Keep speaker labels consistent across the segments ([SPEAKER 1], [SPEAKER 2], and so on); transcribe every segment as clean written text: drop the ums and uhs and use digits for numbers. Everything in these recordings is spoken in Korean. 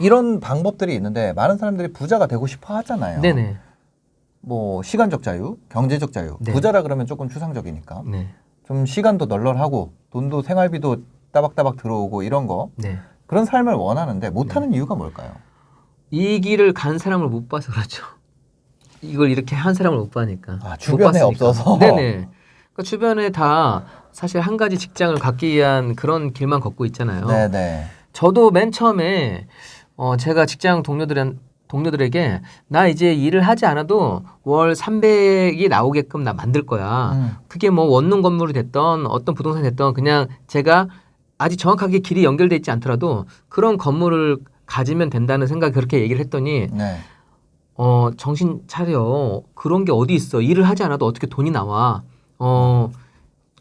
[SPEAKER 1] 이런 방법들이 있는데 많은 사람들이 부자가 되고 싶어 하잖아요.
[SPEAKER 2] 네네.
[SPEAKER 1] 뭐 시간적 자유, 경제적 자유.
[SPEAKER 2] 네.
[SPEAKER 1] 부자라 그러면 조금 추상적이니까.
[SPEAKER 2] 네.
[SPEAKER 1] 좀 시간도 널널하고 돈도 생활비도 따박따박 들어오고 이런 거.
[SPEAKER 2] 네.
[SPEAKER 1] 그런 삶을 원하는데 못하는 이유가 뭘까요?
[SPEAKER 2] 이 길을 간 사람을 못 봐서 그렇죠. 이걸 이렇게 한 사람을 못 봐니까.
[SPEAKER 1] 아, 주변에
[SPEAKER 2] 못 봤으니까.
[SPEAKER 1] 없어서.
[SPEAKER 2] 네네. 그러니까 주변에 다 사실 한 가지 직장을 갖기 위한 그런 길만 걷고 있잖아요.
[SPEAKER 1] 네네.
[SPEAKER 2] 저도 맨 처음에 제가 직장 동료들에게 나 이제 일을 하지 않아도 월 300이 나오게끔 나 만들 거야. 그게 뭐 원룸 건물이 됐던 어떤 부동산이 됐던 그냥 제가 아직 정확하게 길이 연결돼 있지 않더라도 그런 건물을 가지면 된다는 생각에 그렇게 얘기를 했더니
[SPEAKER 1] 네.
[SPEAKER 2] 정신 차려. 그런 게 어디 있어. 일을 하지 않아도 어떻게 돈이 나와.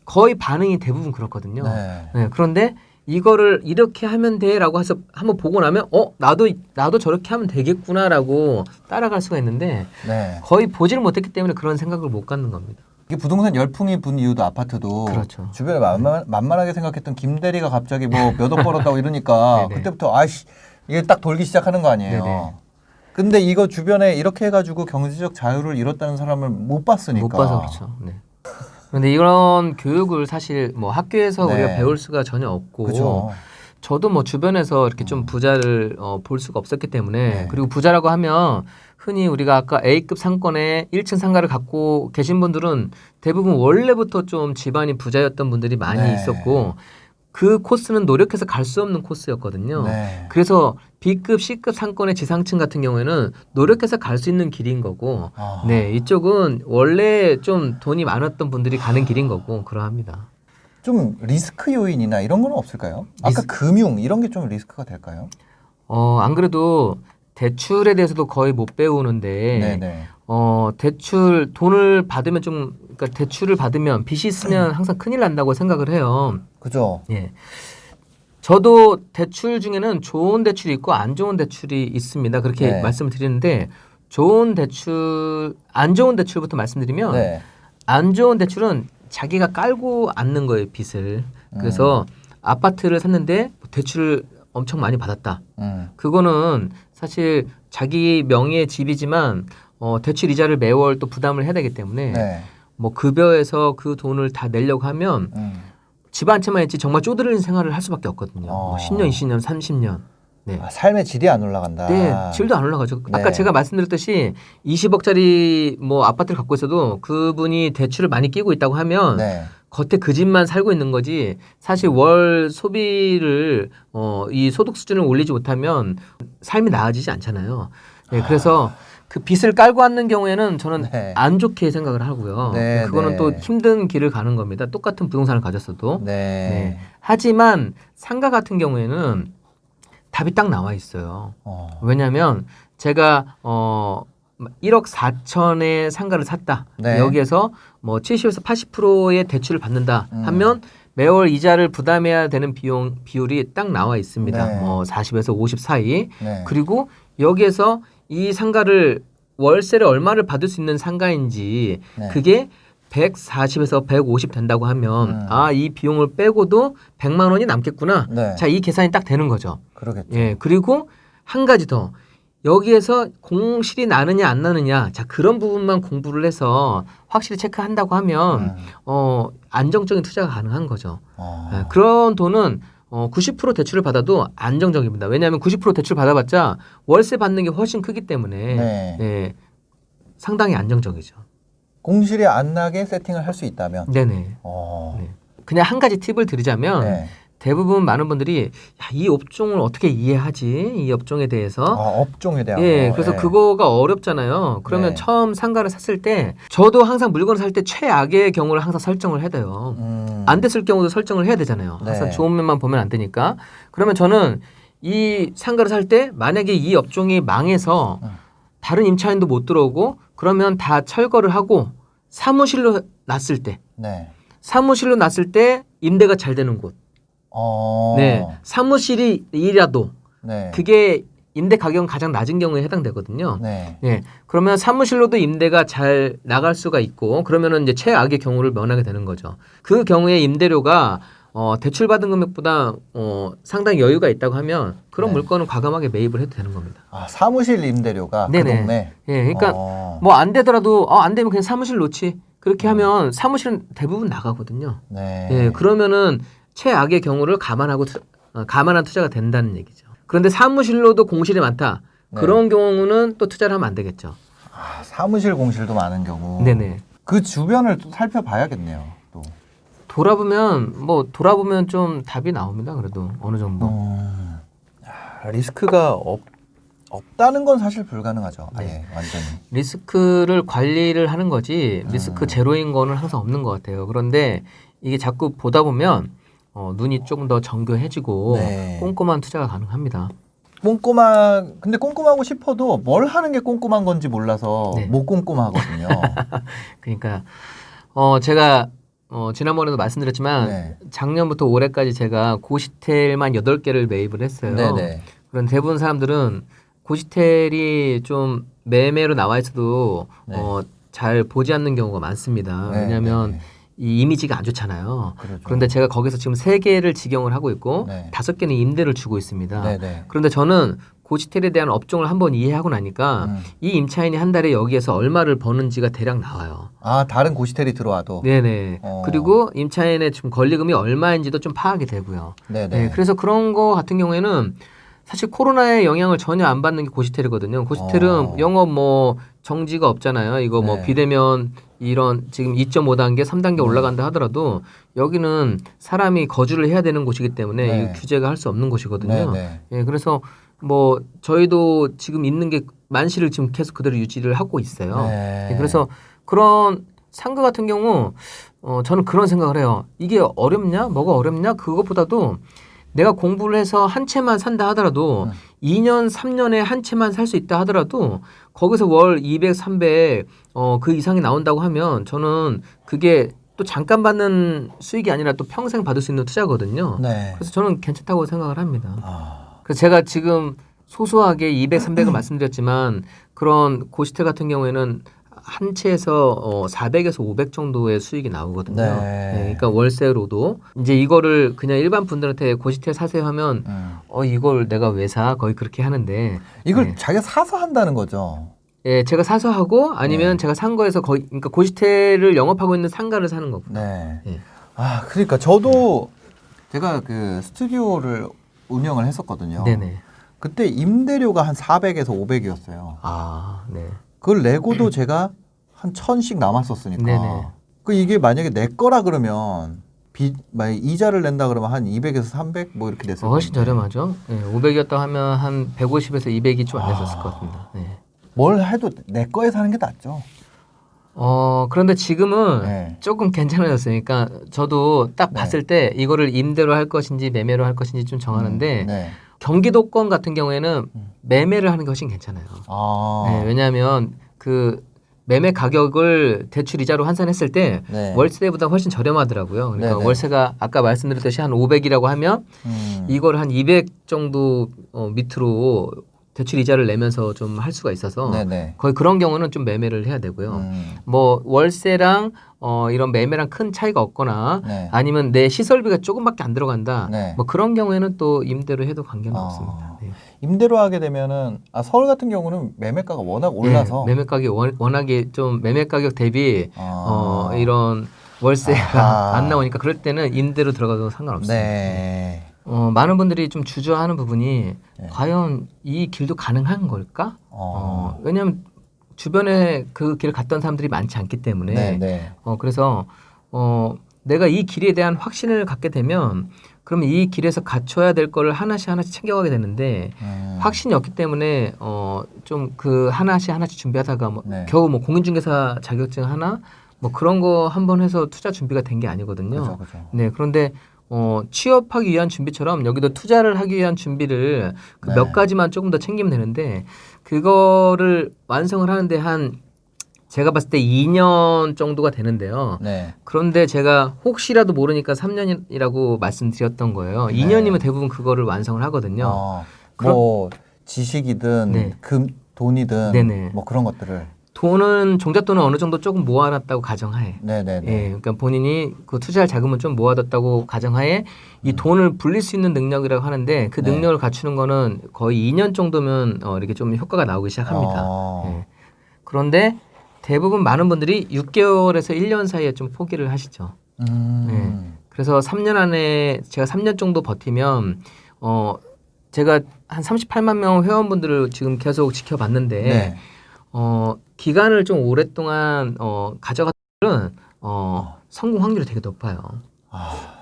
[SPEAKER 2] 거의 반응이 대부분 그렇거든요.
[SPEAKER 1] 네.
[SPEAKER 2] 네, 그런데 이거를 이렇게 하면 돼라고 해서 한번 보고 나면 나도 저렇게 하면 되겠구나라고 따라갈 수가 있는데
[SPEAKER 1] 네.
[SPEAKER 2] 거의 보지를 못했기 때문에 그런 생각을 못 갖는 겁니다.
[SPEAKER 1] 이게 부동산 열풍이 분 이유도 아파트도
[SPEAKER 2] 그렇죠.
[SPEAKER 1] 주변에 만만하게 생각했던 김대리가 갑자기 뭐 몇 억 벌었다고 이러니까
[SPEAKER 2] 네네.
[SPEAKER 1] 그때부터 아이씨 이게 딱 돌기 시작하는 거 아니에요.
[SPEAKER 2] 네네.
[SPEAKER 1] 근데 이거 주변에 이렇게 해가지고 경제적 자유를 잃었다는 사람을 못 봤으니까.
[SPEAKER 2] 못 봐서 그렇죠. 네. 그런데 이런 교육을 사실 뭐 학교에서
[SPEAKER 1] 네.
[SPEAKER 2] 우리가 배울 수가 전혀 없고
[SPEAKER 1] 그죠.
[SPEAKER 2] 저도 뭐 주변에서 이렇게 좀 부자를 볼 수가 없었기 때문에
[SPEAKER 1] 네.
[SPEAKER 2] 그리고 부자라고 하면 흔히 우리가 아까 A급 상권에 1층 상가를 갖고 계신 분들은 대부분 원래부터 좀 집안이 부자였던 분들이 많이
[SPEAKER 1] 네.
[SPEAKER 2] 있었고 그 코스는 노력해서 갈 수 없는 코스였거든요.
[SPEAKER 1] 네.
[SPEAKER 2] 그래서 B급, C급 상권의 지상층 같은 경우에는 노력해서 갈 수 있는 길인 거고
[SPEAKER 1] 아.
[SPEAKER 2] 네, 이쪽은 원래 좀 돈이 많았던 분들이 가는 길인 거고 그러합니다.
[SPEAKER 1] 좀 리스크 요인이나 이런 건 없을까요? 아까 금융 이런 게 좀 리스크가 될까요?
[SPEAKER 2] 안 그래도 대출에 대해서도 거의 못 배우는데
[SPEAKER 1] 네네.
[SPEAKER 2] 대출 돈을 받으면 그러니까 대출을 받으면 빚이 있으면 항상 큰일 난다고 생각을 해요.
[SPEAKER 1] 그죠.
[SPEAKER 2] 예. 저도 대출 중에는 좋은 대출이 있고 안 좋은 대출이 있습니다. 그렇게
[SPEAKER 1] 네.
[SPEAKER 2] 말씀을 드리는데 좋은 대출, 안 좋은 대출부터 말씀드리면
[SPEAKER 1] 네.
[SPEAKER 2] 안 좋은 대출은 자기가 깔고 앉는 거예요, 빚을. 그래서 아파트를 샀는데 대출을 엄청 많이 받았다. 그거는 사실 자기 명의의 집이지만 대출 이자를 매월 또 부담을 해야 되기 때문에
[SPEAKER 1] 네.
[SPEAKER 2] 뭐 급여에서 그 돈을 다 내려고 하면 집 한 채만 있지 정말 쪼들리는 생활을 할 수밖에 없거든요. 뭐 10년, 20년, 30년. 네.
[SPEAKER 1] 아, 삶의 질이 안 올라간다.
[SPEAKER 2] 네, 질도 안 올라가죠.
[SPEAKER 1] 네.
[SPEAKER 2] 아까 제가 말씀드렸듯이 20억짜리 뭐 아파트를 갖고 있어도 그분이 대출을 많이 끼고 있다고 하면
[SPEAKER 1] 네.
[SPEAKER 2] 겉에 그 집만 살고 있는 거지 사실 월 소비를 이 소득 수준을 올리지 못하면 삶이 나아지지 않잖아요. 네, 그래서 그 빚을 깔고 앉는 경우에는 저는
[SPEAKER 1] 네.
[SPEAKER 2] 안 좋게 생각을 하고요.
[SPEAKER 1] 네,
[SPEAKER 2] 그거는
[SPEAKER 1] 네.
[SPEAKER 2] 또 힘든 길을 가는 겁니다. 똑같은 부동산을 가졌어도.
[SPEAKER 1] 네.
[SPEAKER 2] 네. 하지만 상가 같은 경우에는 답이 딱 나와 있어요. 왜냐하면 제가 1억 4천의 상가를 샀다.
[SPEAKER 1] 네.
[SPEAKER 2] 여기에서 뭐 70에서 80%의 대출을 받는다 하면 매월 이자를 부담해야 되는 비율이 딱 나와 있습니다.
[SPEAKER 1] 네.
[SPEAKER 2] 뭐 40에서 50 사이.
[SPEAKER 1] 네.
[SPEAKER 2] 그리고 여기에서 이 상가를 월세를 얼마를 받을 수 있는 상가인지
[SPEAKER 1] 네.
[SPEAKER 2] 그게 140에서 150 된다고 하면 이 비용을 빼고도 100만 원이 남겠구나.
[SPEAKER 1] 네.
[SPEAKER 2] 자, 이 계산이 딱 되는 거죠.
[SPEAKER 1] 그러겠죠.
[SPEAKER 2] 예, 그리고 한 가지 더. 여기에서 공실이 나느냐 안 나느냐. 자, 그런 부분만 공부를 해서 확실히 체크한다고 하면 안정적인 투자가 가능한 거죠. 예, 그런 돈은 90% 대출을 받아도 안정적입니다. 왜냐하면 90% 대출 받아봤자 월세 받는 게 훨씬 크기 때문에
[SPEAKER 1] 네.
[SPEAKER 2] 예, 상당히 안정적이죠.
[SPEAKER 1] 공실이 안 나게 세팅을 할 수 있다면.
[SPEAKER 2] 네네.
[SPEAKER 1] 네.
[SPEAKER 2] 그냥 한 가지 팁을 드리자면
[SPEAKER 1] 네.
[SPEAKER 2] 대부분 많은 분들이 이 업종을 어떻게 이해하지? 이 업종에 대해서.
[SPEAKER 1] 업종에 대한
[SPEAKER 2] 예,
[SPEAKER 1] 거.
[SPEAKER 2] 그래서
[SPEAKER 1] 네.
[SPEAKER 2] 그거가 어렵잖아요. 그러면
[SPEAKER 1] 네.
[SPEAKER 2] 처음 상가를 샀을 때 저도 항상 물건을 살 때 최악의 경우를 항상 설정을 해야 돼요. 안 됐을 경우도 설정을 해야 되잖아요. 항상
[SPEAKER 1] 네.
[SPEAKER 2] 좋은 면만 보면 안 되니까. 그러면 저는 이 상가를 살 때 만약에 이 업종이 망해서 다른 임차인도 못 들어오고 그러면 다 철거를 하고 사무실로 놨을 때
[SPEAKER 1] 네.
[SPEAKER 2] 사무실로 놨을 때 임대가 잘 되는 곳. 네, 사무실이라도
[SPEAKER 1] 네.
[SPEAKER 2] 그게 임대 가격은 가장 낮은 경우에 해당되거든요.
[SPEAKER 1] 네.
[SPEAKER 2] 네, 그러면 사무실로도 임대가 잘 나갈 수가 있고 그러면은 이제 최악의 경우를 면하게 되는 거죠. 그 경우에 임대료가 대출 받은 금액보다 상당히 여유가 있다고 하면 그런
[SPEAKER 1] 네.
[SPEAKER 2] 물건은 과감하게 매입을 해도 되는 겁니다.
[SPEAKER 1] 아, 사무실 임대료가 그
[SPEAKER 2] 네네.
[SPEAKER 1] 동네.
[SPEAKER 2] 예, 그러니까 뭐 안 되더라도 안 되면 그냥 사무실 놓지. 그렇게 하면 사무실은 대부분 나가거든요.
[SPEAKER 1] 네.
[SPEAKER 2] 예, 그러면은 최악의 경우를 감안한 투자가 된다는 얘기죠. 그런데 사무실로도 공실이 많다.
[SPEAKER 1] 네.
[SPEAKER 2] 그런 경우는 또 투자를 하면 안 되겠죠.
[SPEAKER 1] 아, 사무실 공실도 많은 경우.
[SPEAKER 2] 네네.
[SPEAKER 1] 그 주변을 또 살펴봐야겠네요. 또.
[SPEAKER 2] 돌아보면 좀 답이 나옵니다. 그래도 어느 정도.
[SPEAKER 1] 리스크가 없다는 건 사실 불가능하죠.
[SPEAKER 2] 네.
[SPEAKER 1] 예, 완전히.
[SPEAKER 2] 리스크를 관리를 하는 거지 리스크 제로인 거는 항상 없는 것 같아요. 그런데 이게 자꾸 보다 보면 눈이 조금 더 정교해지고
[SPEAKER 1] 네.
[SPEAKER 2] 꼼꼼한 투자가 가능합니다.
[SPEAKER 1] 근데 꼼꼼하고 싶어도 뭘 하는 게 꼼꼼한 건지 몰라서
[SPEAKER 2] 네.
[SPEAKER 1] 못 꼼꼼하거든요.
[SPEAKER 2] 그러니까 제가 지난번에도 말씀드렸지만
[SPEAKER 1] 네.
[SPEAKER 2] 작년부터 올해까지 제가 고시텔만 8개를 매입을 했어요.
[SPEAKER 1] 네네.
[SPEAKER 2] 그런데 대부분 사람들은 고시텔이 좀 매매로 나와 있어도
[SPEAKER 1] 네.
[SPEAKER 2] 잘 보지 않는 경우가 많습니다.
[SPEAKER 1] 네,
[SPEAKER 2] 왜냐하면
[SPEAKER 1] 네, 네.
[SPEAKER 2] 이 이미지가 안 좋잖아요.
[SPEAKER 1] 그렇죠.
[SPEAKER 2] 그런데 제가 거기서 지금 3개를 직영을 하고 있고
[SPEAKER 1] 네.
[SPEAKER 2] 5개는 임대를 주고 있습니다.
[SPEAKER 1] 네네.
[SPEAKER 2] 그런데 저는 고시텔에 대한 업종을 한번 이해하고 나니까 이 임차인이 한 달에 여기에서 얼마를 버는지가 대략 나와요.
[SPEAKER 1] 아, 다른 고시텔이 들어와도.
[SPEAKER 2] 네네. 그리고 임차인의 지금 권리금이 얼마인지도 좀 파악이 되고요.
[SPEAKER 1] 네네.
[SPEAKER 2] 네, 그래서 그런 거 같은 경우에는 사실 코로나의 영향을 전혀 안 받는 게 고시텔이거든요. 고시텔은 영업 뭐 정지가 없잖아요. 이거 뭐
[SPEAKER 1] 네.
[SPEAKER 2] 비대면 이런 지금 2.5단계, 3단계 올라간다 하더라도 여기는 사람이 거주를 해야 되는 곳이기 때문에
[SPEAKER 1] 네.
[SPEAKER 2] 이 규제가 할 수 없는 곳이거든요.
[SPEAKER 1] 네네.
[SPEAKER 2] 예, 그래서 뭐 저희도 지금 있는 게 만실을 지금 계속 그대로 유지를 하고 있어요.
[SPEAKER 1] 네.
[SPEAKER 2] 예, 그래서 그런 상가 같은 경우 저는 그런 생각을 해요. 이게 어렵냐? 뭐가 어렵냐? 그것보다도 내가 공부를 해서 한 채만 산다 하더라도 2년, 3년에 한 채만 살 수 있다 하더라도 거기서 월 200, 300 그 이상이 나온다고 하면 저는 그게 또 잠깐 받는 수익이 아니라 또 평생 받을 수 있는 투자거든요.
[SPEAKER 1] 네.
[SPEAKER 2] 그래서 저는 괜찮다고 생각을 합니다.
[SPEAKER 1] 아,
[SPEAKER 2] 그래서 제가 지금 소소하게 200, 300을 말씀드렸지만 그런 고시텔 같은 경우에는 한 채에서 400에서 500 정도의 수익이 나오거든요.
[SPEAKER 1] 네.
[SPEAKER 2] 그러니까 월세로도 이제 이거를 그냥 일반 분들한테 고시텔 사세요 하면 이걸 내가 왜 사? 거의 그렇게 하는데
[SPEAKER 1] 이걸
[SPEAKER 2] 네.
[SPEAKER 1] 자기가 사서 한다는 거죠.
[SPEAKER 2] 예, 제가 사서 하고 아니면 제가 산 거에서 거의 그러니까 고시텔을 영업하고 있는 상가를 사는 거고.
[SPEAKER 1] 네.
[SPEAKER 2] 예.
[SPEAKER 1] 아, 그러니까 저도 제가 그 스튜디오를 운영을 했었거든요.
[SPEAKER 2] 네네.
[SPEAKER 1] 그때 임대료가 한 400에서 500이었어요.
[SPEAKER 2] 아, 네.
[SPEAKER 1] 그걸 내고도 제가 한 1000씩 남았었으니까.
[SPEAKER 2] 네네.
[SPEAKER 1] 그 이게 만약에 내 거라 그러면 만약 이자를 낸다 그러면 한 200에서 300 뭐 이렇게 됐을
[SPEAKER 2] 훨씬
[SPEAKER 1] 건데.
[SPEAKER 2] 저렴하죠. 예, 500이었다 하면 한 150에서 200이 좀 안 됐었을 것 같습니다. 예.
[SPEAKER 1] 뭘 해도 내 거에 사는 게 낫죠.
[SPEAKER 2] 그런데 지금은
[SPEAKER 1] 네.
[SPEAKER 2] 조금 괜찮아졌어요. 그러니까 저도 딱 봤을 때 이거를 임대로 할 것인지 매매로 할 것인지 좀 정하는데
[SPEAKER 1] 네.
[SPEAKER 2] 경기도권 같은 경우에는 매매를 하는 게 훨씬 괜찮아요.
[SPEAKER 1] 아.
[SPEAKER 2] 네, 왜냐하면 그 매매 가격을 대출 이자로 환산했을 때
[SPEAKER 1] 네.
[SPEAKER 2] 월세보다 훨씬 저렴하더라고요. 그러니까
[SPEAKER 1] 네네.
[SPEAKER 2] 월세가 아까 말씀드렸듯이 한 500이라고 하면 이걸 한 200 정도 밑으로 대출 이자를 내면서 좀 할 수가 있어서
[SPEAKER 1] 네네.
[SPEAKER 2] 거의 그런 경우는 좀 매매를 해야 되고요. 뭐 월세랑 이런 매매랑 큰 차이가 없거나
[SPEAKER 1] 네.
[SPEAKER 2] 아니면 내 시설비가 조금밖에 안 들어간다.
[SPEAKER 1] 네.
[SPEAKER 2] 뭐 그런 경우에는 또 임대로 해도 관계는
[SPEAKER 1] 아.
[SPEAKER 2] 없습니다. 네.
[SPEAKER 1] 임대로 하게 되면은 서울 같은 경우는 매매가가 워낙 올라서
[SPEAKER 2] 네, 매매 가격 워낙에 좀 매매 가격 대비 이런 월세가
[SPEAKER 1] 아하.
[SPEAKER 2] 안 나오니까 그럴 때는 임대로 들어가도 상관없습니다.
[SPEAKER 1] 네.
[SPEAKER 2] 많은 분들이 좀 주저하는 부분이
[SPEAKER 1] 네.
[SPEAKER 2] 과연 이 길도 가능한 걸까? 왜냐하면 주변에 그 길을 갔던 사람들이 많지 않기 때문에
[SPEAKER 1] 네, 네.
[SPEAKER 2] 그래서 내가 이 길에 대한 확신을 갖게 되면 그러면 이 길에서 갖춰야 될 거를 하나씩 챙겨가게 되는데 확신이 없기 때문에 좀 그 하나씩 준비하다가
[SPEAKER 1] 네.
[SPEAKER 2] 겨우 뭐 공인중개사 자격증 하나 뭐 그런 거 한번 해서 투자 준비가 된 게 아니거든요.
[SPEAKER 1] 그죠.
[SPEAKER 2] 네, 그런데 취업하기 위한 준비처럼 여기도 투자를 하기 위한 준비를 그
[SPEAKER 1] 네.
[SPEAKER 2] 몇 가지만 조금 더 챙기면 되는데 그거를 완성을 하는데 한 제가 봤을 때 2년 정도가 되는데요.
[SPEAKER 1] 네.
[SPEAKER 2] 그런데 제가 혹시라도 모르니까 3년이라고 말씀드렸던 거예요. 2년이면 대부분 그거를 완성을 하거든요.
[SPEAKER 1] 뭐 지식이든
[SPEAKER 2] 네.
[SPEAKER 1] 돈이든
[SPEAKER 2] 네네.
[SPEAKER 1] 뭐 그런 것들을
[SPEAKER 2] 돈은 종잣돈은 어느 정도 조금 모아놨다고 가정하에.
[SPEAKER 1] 네네네.
[SPEAKER 2] 예, 그러니까 본인이 그 투자할 자금은 좀 모아뒀다고 가정하에 이 돈을 불릴 수 있는 능력이라고 하는데 그
[SPEAKER 1] 네.
[SPEAKER 2] 능력을 갖추는 거는 거의 2년 정도면 이렇게 좀 효과가 나오기 시작합니다. 예. 그런데 대부분 많은 분들이 6개월에서 1년 사이에 좀 포기를 하시죠. 예. 그래서 3년 안에 제가 3년 정도 버티면 제가 한 38만 명 회원분들을 지금 계속 지켜봤는데
[SPEAKER 1] 네.
[SPEAKER 2] 기간을 좀 오랫동안 가져가면 성공 확률이 되게 높아요.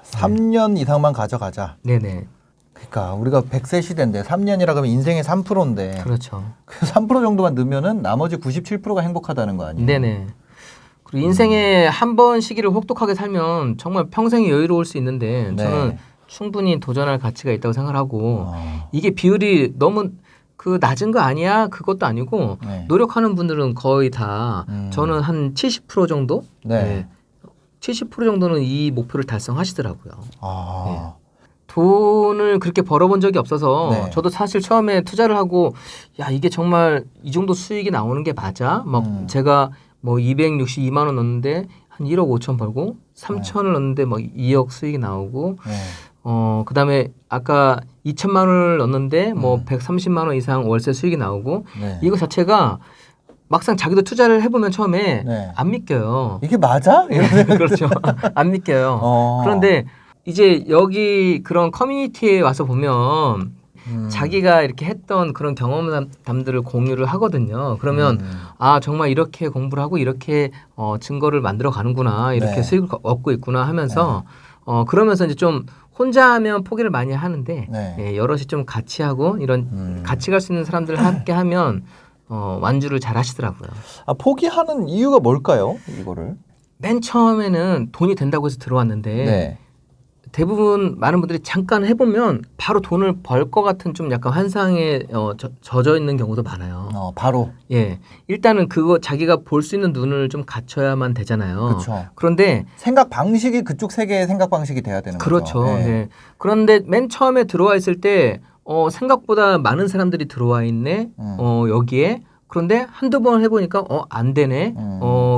[SPEAKER 1] 3년 이상만 가져가자.
[SPEAKER 2] 네네.
[SPEAKER 1] 그러니까 우리가 100세 시대인데 3년이라 그러면 인생의 3%인데
[SPEAKER 2] 그렇죠.
[SPEAKER 1] 그 3% 정도만 넣으면은 나머지 97%가 행복하다는 거 아니에요?
[SPEAKER 2] 네네. 그리고 인생에 한 번 시기를 혹독하게 살면 정말 평생이 여유로울 수 있는데
[SPEAKER 1] 네.
[SPEAKER 2] 저는 충분히 도전할 가치가 있다고 생각하고 이게 비율이 너무 그 낮은 거 아니야? 그것도 아니고
[SPEAKER 1] 네.
[SPEAKER 2] 노력하는 분들은 거의 다 저는 한 70% 정도?
[SPEAKER 1] 네.
[SPEAKER 2] 70% 정도는 이 목표를 달성하시더라고요.
[SPEAKER 1] 아.
[SPEAKER 2] 돈을 그렇게 벌어본 적이 없어서
[SPEAKER 1] 네.
[SPEAKER 2] 저도 사실 처음에 투자를 하고 야 이게 정말 이 정도 수익이 나오는 게 맞아? 막 제가 뭐 262만 원 넣었는데 한 1억 5천 벌고 3천을 넣었는데 막 2억 수익이 나오고
[SPEAKER 1] 네.
[SPEAKER 2] 그다음에 아까 2천만 원을 넣었는데 뭐 130만 원 이상 월세 수익이 나오고
[SPEAKER 1] 네.
[SPEAKER 2] 이거 자체가 막상 자기도 투자를 해보면 처음에
[SPEAKER 1] 네.
[SPEAKER 2] 안 믿겨요.
[SPEAKER 1] 이게 맞아? 이런 생각.
[SPEAKER 2] 그렇죠. 안 믿겨요. 그런데 이제 여기 그런 커뮤니티에 와서 보면 자기가 이렇게 했던 그런 경험담들을 공유를 하거든요. 그러면 아 정말 이렇게 공부를 하고 이렇게 증거를 만들어 가는구나, 이렇게
[SPEAKER 1] 네.
[SPEAKER 2] 수익을 얻고 있구나 하면서 그러면서 이제 좀 혼자 하면 포기를 많이 하는데
[SPEAKER 1] 네.
[SPEAKER 2] 예, 여럿이 좀 같이 하고 이런 같이 갈 수 있는 사람들 함께 하면 완주를 잘 하시더라고요.
[SPEAKER 1] 포기하는 이유가 뭘까요? 이거를?
[SPEAKER 2] 맨 처음에는 돈이 된다고 해서 들어왔는데
[SPEAKER 1] 네.
[SPEAKER 2] 대부분 많은 분들이 잠깐 해보면 바로 돈을 벌 것 같은 좀 약간 환상에 젖어 있는 경우도 많아요.
[SPEAKER 1] 바로.
[SPEAKER 2] 예, 일단은 그거 자기가 볼 수 있는 눈을 좀 갖춰야만 되잖아요.
[SPEAKER 1] 그렇죠.
[SPEAKER 2] 그런데
[SPEAKER 1] 생각 방식이 그쪽 세계의 생각 방식이 돼야 되는
[SPEAKER 2] 그렇죠.
[SPEAKER 1] 거죠.
[SPEAKER 2] 네. 그런데 맨 처음에 들어와 있을 때 생각보다 많은 사람들이 들어와 있네. 여기에. 그런데 한두 번 해보니까 안 되네.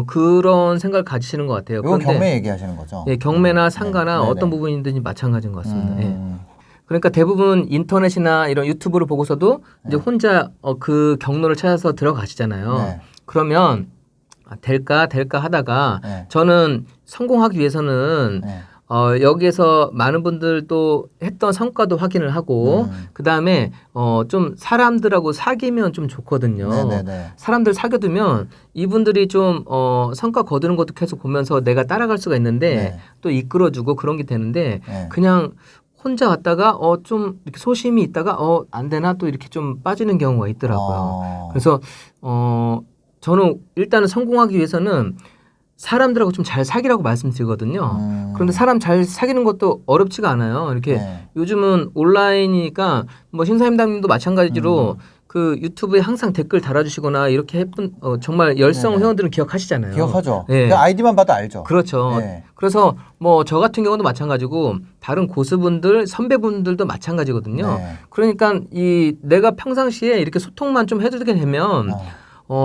[SPEAKER 2] 그런 생각을 가지시는 것 같아요.
[SPEAKER 1] 이거 경매 얘기하시는 거죠?
[SPEAKER 2] 예, 경매나 상가나
[SPEAKER 1] 네.
[SPEAKER 2] 어떤 부분이든지 마찬가지인 것 같습니다. 예. 그러니까 대부분 인터넷이나 이런 유튜브를 보고서도 이제 혼자 그 경로를 찾아서 들어가시잖아요.
[SPEAKER 1] 네.
[SPEAKER 2] 그러면 될까 하다가
[SPEAKER 1] 네.
[SPEAKER 2] 저는 성공하기 위해서는
[SPEAKER 1] 네.
[SPEAKER 2] 여기에서 많은 분들도 했던 성과도 확인을 하고 그 다음에 좀 사람들하고 사귀면 좀 좋거든요.
[SPEAKER 1] 네네네.
[SPEAKER 2] 사람들 사귀어두면 이분들이 좀 성과 거두는 것도 계속 보면서 내가 따라갈 수가 있는데
[SPEAKER 1] 네.
[SPEAKER 2] 또 이끌어주고 그런 게 되는데
[SPEAKER 1] 네.
[SPEAKER 2] 그냥 혼자 왔다가 좀 이렇게 소심이 있다가 안 되나 또 이렇게 좀 빠지는 경우가 있더라고요. 그래서 저는 일단은 성공하기 위해서는 사람들하고 좀 잘 사귀라고 말씀드리거든요. 그런데 사람 잘 사귀는 것도 어렵지가 않아요. 이렇게
[SPEAKER 1] 네.
[SPEAKER 2] 요즘은 온라인이니까 뭐 신사임당님도 마찬가지로 그 유튜브에 항상 댓글 달아주시거나 이렇게 예쁜 정말 열성
[SPEAKER 1] 네네.
[SPEAKER 2] 회원들은 기억하시잖아요.
[SPEAKER 1] 기억하죠.
[SPEAKER 2] 네.
[SPEAKER 1] 그 아이디만 봐도 알죠.
[SPEAKER 2] 그렇죠.
[SPEAKER 1] 네.
[SPEAKER 2] 그래서 뭐 저 같은 경우도 마찬가지고 다른 고수분들, 선배분들도 마찬가지거든요.
[SPEAKER 1] 네.
[SPEAKER 2] 그러니까 이 내가 평상시에 이렇게 소통만 좀 해주게 되면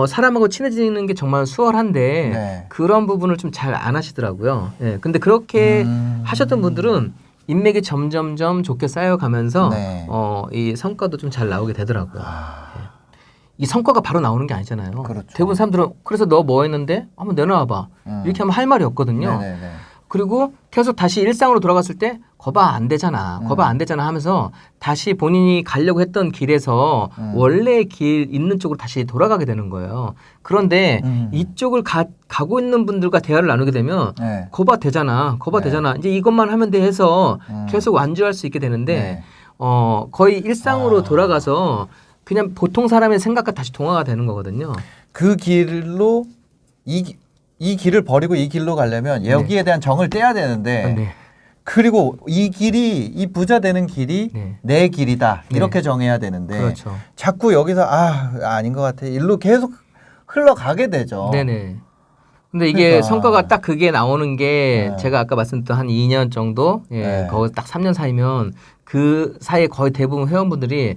[SPEAKER 2] 사람하고 친해지는 게 정말 수월한데
[SPEAKER 1] 네.
[SPEAKER 2] 그런 부분을 좀 잘 안 하시더라고요. 예. 근데 그렇게 하셨던 분들은 인맥이 점점점 좋게 쌓여가면서
[SPEAKER 1] 네.
[SPEAKER 2] 이 성과도 좀 잘 나오게 되더라고요. 예. 이 성과가 바로 나오는 게 아니잖아요.
[SPEAKER 1] 그렇죠.
[SPEAKER 2] 대부분 사람들은 그래서 너 뭐 했는데 한번 내놔봐. 이렇게 하면 할 말이 없거든요.
[SPEAKER 1] 네네네.
[SPEAKER 2] 그리고 계속 다시 일상으로 돌아갔을 때 거봐 안 되잖아. 거봐 안 되잖아 하면서 다시 본인이 가려고 했던 길에서 원래의 길 있는 쪽으로 다시 돌아가게 되는 거예요. 그런데 이쪽을 가고 있는 분들과 대화를 나누게 되면
[SPEAKER 1] 네.
[SPEAKER 2] 거봐 되잖아. 거봐
[SPEAKER 1] 네.
[SPEAKER 2] 되잖아. 이제 이것만 하면 돼 해서 계속 완주할 수 있게 되는데
[SPEAKER 1] 네.
[SPEAKER 2] 거의 일상으로 돌아가서 그냥 보통 사람의 생각과 다시 동화가 되는 거거든요.
[SPEAKER 1] 그 길로 이 길을 버리고 이 길로 가려면 여기에 대한 정을 떼야 되는데
[SPEAKER 2] 네.
[SPEAKER 1] 그리고 이 길이 이 부자 되는 길이
[SPEAKER 2] 네.
[SPEAKER 1] 내 길이다
[SPEAKER 2] 네.
[SPEAKER 1] 이렇게 정해야 되는데
[SPEAKER 2] 그렇죠.
[SPEAKER 1] 자꾸 여기서 아닌 것 같아 일로 계속 흘러가게 되죠.
[SPEAKER 2] 네네. 근데 이게
[SPEAKER 1] 그러니까.
[SPEAKER 2] 성과가 딱 그게 나오는 게
[SPEAKER 1] 네.
[SPEAKER 2] 제가 아까 말씀드렸던 한 2년 정도,
[SPEAKER 1] 네.
[SPEAKER 2] 거기 딱 3년 사이면 그 사이에 거의 대부분 회원분들이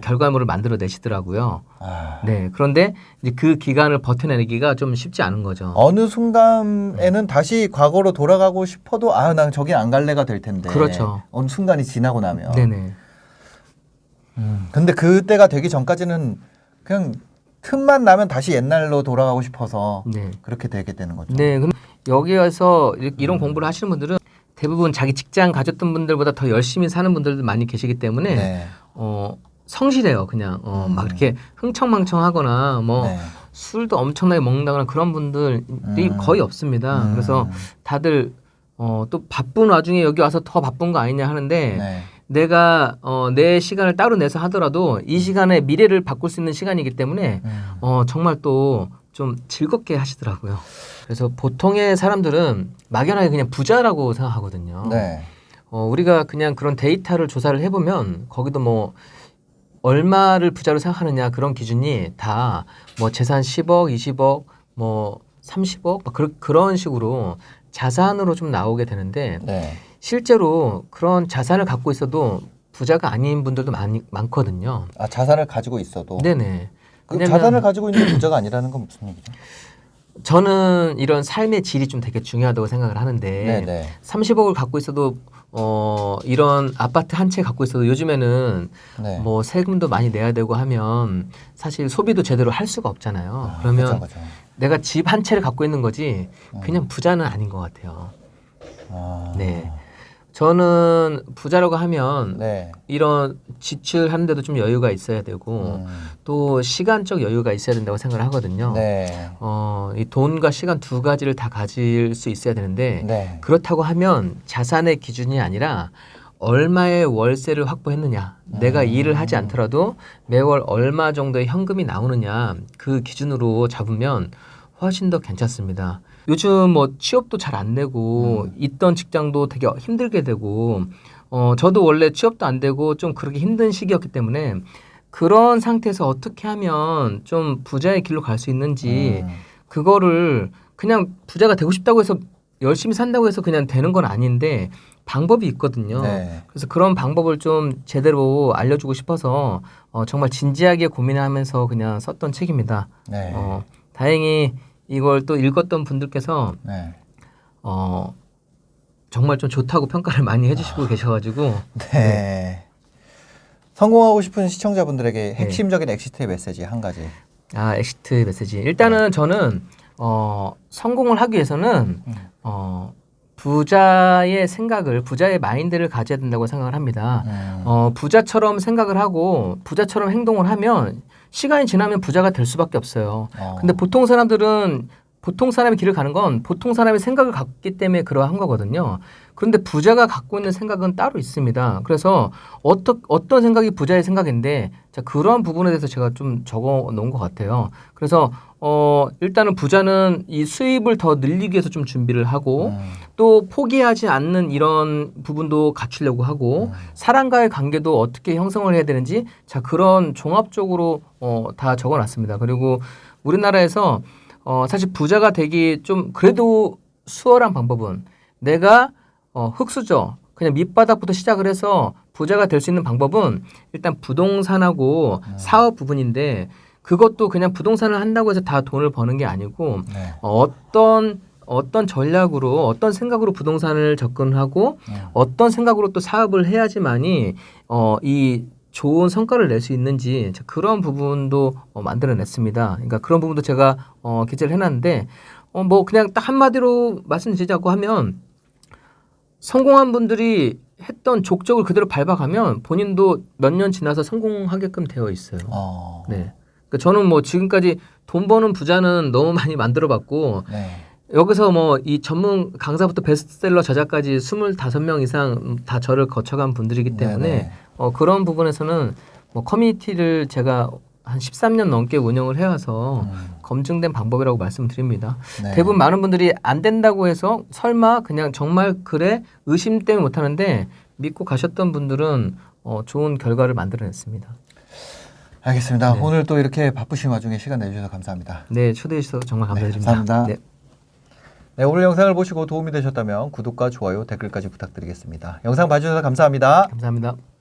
[SPEAKER 2] 결과물을 만들어 내시더라고요.
[SPEAKER 1] 아.
[SPEAKER 2] 네. 그런데 이제 그 기간을 버텨내기가 좀 쉽지 않은 거죠.
[SPEAKER 1] 어느 순간에는 다시 과거로 돌아가고 싶어도 난 저기 안 갈래가 될 텐데.
[SPEAKER 2] 그렇죠.
[SPEAKER 1] 어느 순간이 지나고 나면.
[SPEAKER 2] 네네.
[SPEAKER 1] 근데 그때가 되기 전까지는 그냥 틈만 나면 다시 옛날로 돌아가고 싶어서
[SPEAKER 2] 네.
[SPEAKER 1] 그렇게 되게 되는 거죠.
[SPEAKER 2] 네. 근데 여기 와서 이런 공부를 하시는 분들은 대부분 자기 직장 가졌던 분들보다 더 열심히 사는 분들도 많이 계시기 때문에
[SPEAKER 1] 네.
[SPEAKER 2] 성실해요. 그냥 막 이렇게 흥청망청하거나 뭐
[SPEAKER 1] 네.
[SPEAKER 2] 술도 엄청나게 먹는다거나 그런 분들이 거의 없습니다. 그래서 다들 또 바쁜 와중에 여기 와서 더 바쁜 거 아니냐 하는데
[SPEAKER 1] 네.
[SPEAKER 2] 내가 내 시간을 따로 내서 하더라도 이 시간에 미래를 바꿀 수 있는 시간이기 때문에 정말 또 좀 즐겁게 하시더라고요. 그래서 보통의 사람들은 막연하게 그냥 부자라고 생각하거든요.
[SPEAKER 1] 네.
[SPEAKER 2] 우리가 그냥 그런 데이터를 조사를 해보면 거기도 뭐 얼마를 부자로 생각하느냐 그런 기준이 다 뭐 재산 10억, 20억, 뭐 30억 막 그런 식으로 자산으로 좀 나오게 되는데
[SPEAKER 1] 네.
[SPEAKER 2] 실제로 그런 자산을 갖고 있어도 부자가 아닌 분들도 많거든요.
[SPEAKER 1] 자산을 가지고 있어도.
[SPEAKER 2] 네네.
[SPEAKER 1] 그
[SPEAKER 2] 왜냐면
[SPEAKER 1] 자산을 가지고 있는 부자가 아니라는 건 무슨 얘기죠?
[SPEAKER 2] 저는 이런 삶의 질이 좀 되게 중요하다고 생각을 하는데
[SPEAKER 1] 네네.
[SPEAKER 2] 30억을 갖고 있어도 이런 아파트 한 채 갖고 있어도 요즘에는
[SPEAKER 1] 네.
[SPEAKER 2] 뭐 세금도 많이 내야 되고 하면 사실 소비도 제대로 할 수가 없잖아요. 그러면
[SPEAKER 1] 그죠.
[SPEAKER 2] 내가 집 한 채를 갖고 있는 거지 그냥 부자는 아닌 것 같아요. 네. 저는 부자라고 하면
[SPEAKER 1] 네.
[SPEAKER 2] 이런 지출하는데도 좀 여유가 있어야 되고 또 시간적 여유가 있어야 된다고 생각을 하거든요.
[SPEAKER 1] 네.
[SPEAKER 2] 이 돈과 시간 두 가지를 다 가질 수 있어야 되는데
[SPEAKER 1] 네.
[SPEAKER 2] 그렇다고 하면 자산의 기준이 아니라 얼마의 월세를 확보했느냐, 내가 일을 하지 않더라도 매월 얼마 정도의 현금이 나오느냐 그 기준으로 잡으면 훨씬 더 괜찮습니다. 요즘 뭐 취업도 잘 안 되고 있던 직장도 되게 힘들게 되고 저도 원래 취업도 안 되고 좀 그렇게 힘든 시기였기 때문에 그런 상태에서 어떻게 하면 좀 부자의 길로 갈 수 있는지 그거를 그냥 부자가 되고 싶다고 해서 열심히 산다고 해서 그냥 되는 건 아닌데 방법이 있거든요.
[SPEAKER 1] 네.
[SPEAKER 2] 그래서 그런 방법을 좀 제대로 알려주고 싶어서 정말 진지하게 고민하면서 그냥 썼던 책입니다.
[SPEAKER 1] 네.
[SPEAKER 2] 다행히 이걸 또 읽었던 분들께서
[SPEAKER 1] 네.
[SPEAKER 2] 정말 좀 좋다고 평가를 많이 해주시고 계셔가지고
[SPEAKER 1] 네. 성공하고 싶은 시청자분들에게 핵심적인 엑시트의 메시지 한 가지.
[SPEAKER 2] 엑시트 메시지. 일단은 저는 성공을 하기 위해서는 부자의 생각을, 부자의 마인드를 가져야 된다고 생각을 합니다. 부자처럼 생각을 하고 부자처럼 행동을 하면 시간이 지나면 부자가 될 수밖에 없어요. 근데 보통 사람들은 보통 사람의 길을 가는 건 보통 사람의 생각을 갖기 때문에 그러한 거거든요. 그런데 부자가 갖고 있는 생각은 따로 있습니다. 그래서 어떤 생각이 부자의 생각인데 자, 그러한 부분에 대해서 제가 좀 적어 놓은 것 같아요. 그래서 일단은 부자는 이 수입을 더 늘리기 위해서 좀 준비를 하고 또 포기하지 않는 이런 부분도 갖추려고 하고 사람과의 관계도 어떻게 형성을 해야 되는지 자, 그런 종합적으로 다 적어 놨습니다. 그리고 우리나라에서 사실 부자가 되기 좀 그래도 수월한 방법은 내가 흙수저 그냥 밑바닥부터 시작을 해서 부자가 될 수 있는 방법은 일단 부동산하고 사업 부분인데 그것도 그냥 부동산을 한다고 해서 다 돈을 버는 게 아니고
[SPEAKER 1] 네.
[SPEAKER 2] 어떤 전략으로 어떤 생각으로 부동산을 접근하고 어떤 생각으로 또 사업을 해야지만이 이 좋은 성과를 낼 수 있는지 그런 부분도 만들어냈습니다. 그러니까 그런 부분도 제가 기재를 해놨는데 뭐 그냥 딱 한마디로 말씀드리자고 하면 성공한 분들이 했던 족적을 그대로 밟아가면 본인도 몇 년 지나서 성공하게끔 되어 있어요. 네. 그러니까 저는 뭐 지금까지 돈 버는 부자는 너무 많이 만들어봤고
[SPEAKER 1] 네.
[SPEAKER 2] 여기서 뭐 이 전문 강사부터 베스트셀러 저자까지 25명 이상 다 저를 거쳐간 분들이기 때문에
[SPEAKER 1] 네네.
[SPEAKER 2] 그런 부분에서는 뭐 커뮤니티를 제가 한 13년 넘게 운영을 해와서 검증된 방법이라고 말씀드립니다.
[SPEAKER 1] 네.
[SPEAKER 2] 대부분 많은 분들이 안 된다고 해서 설마 그냥 정말 그래 의심 때문에 못하는데 믿고 가셨던 분들은 좋은 결과를 만들어냈습니다.
[SPEAKER 1] 알겠습니다.
[SPEAKER 2] 네.
[SPEAKER 1] 오늘 또 이렇게 바쁘신 와중에 시간 내주셔서 감사합니다.
[SPEAKER 2] 네, 초대해 주셔서 정말 감사드립니다.
[SPEAKER 1] 감사합니다.
[SPEAKER 2] 네.
[SPEAKER 1] 네, 오늘 영상을 보시고 도움이 되셨다면 구독과 좋아요, 댓글까지 부탁드리겠습니다. 영상 봐주셔서 감사합니다.
[SPEAKER 2] 감사합니다.